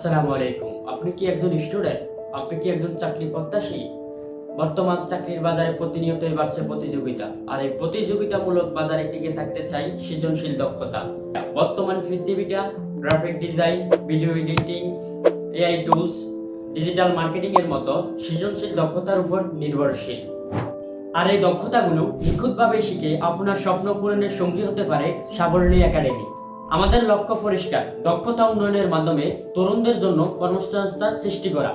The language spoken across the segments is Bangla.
আসসালামু আলাইকুম। আপনি কি একজন স্টুডেন্ট? আপনি কি একজন চাকরি প্রত্যাশী? বর্তমান চাকরির বাজারে প্রতিনিয়তই বাড়ছে প্রতিযোগিতা, আর এই প্রতিযোগিতামূলক বাজারে টিকে থাকতে চাই সৃজনশীল দক্ষতা। বর্তমান পৃথিবীটা graphic design, video editing, AI tools, digital marketing এর মতো সৃজনশীল দক্ষতার উপর নির্ভরশীল। আর এই দক্ষতাগুলো নিখুঁতভাবে শিখে আপনার স্বপ্ন পূরণের সঙ্গী হতে পারে সাবর্ণী একাডেমি। আমাদের লক্ষ্য পরিষ্কার, দক্ষতা উন্নয়নের মাধ্যমে তরুণদের জন্য কর্মসংস্থান সৃষ্টি করা।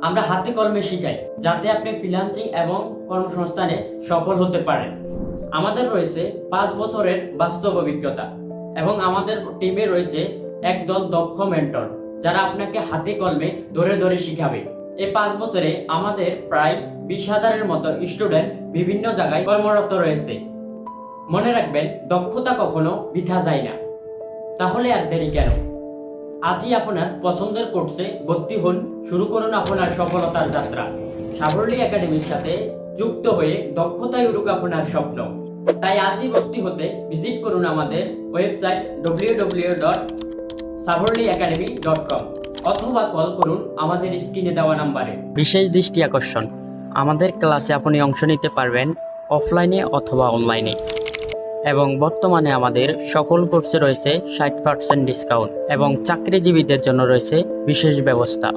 আমরা হাতে কলমে শিখাই যাতে আপনি ফ্রিল্যান্সিং এবং কর্মসংস্থানে সফল হতে পারেন। আমাদের রয়েছে 5 বছরের বাস্তব অভিজ্ঞতা এবং আমাদের টিমে রয়েছে একদল দক্ষ মেন্টর যারা আপনাকে হাতে কলমে ধরে ধরে শিখাবে। এই 5 বছরে আমাদের প্রায় 20,000-এর মতো স্টুডেন্ট বিভিন্ন জায়গায় কর্মরত রয়েছে। মনে রাখবেন, দক্ষতা কখনো বৃথা যায় না। তাহলে আর দেরি কেন? আজই আপনার পছন্দের কোর্সে ভর্তি হন, শুরু করুন আপনার সফলতার যাত্রা। সাবর্ণী একাডেমির সাথে যুক্ত হয়ে দক্ষতায় উড়ুক আপনার স্বপ্ন। তাই আজই ভর্তি হতে ভিজিট করুন আমাদের ওয়েবসাইট www.saborneeacademy.com অথবা কল করুন আমাদের স্ক্রিনে দেওয়া নাম্বারে। বিশেষ দৃষ্টি আকর্ষণ, আমাদের ক্লাসে আপনি অংশ নিতে পারবেন অফলাইনে অথবা অনলাইনে, এবং বর্তমানে আমাদের সকল কোর্সে রয়েছে 60% ডিসকাউন্ট এবং চাকরিজীবীদের জন্য রয়েছে বিশেষ ব্যবস্থা।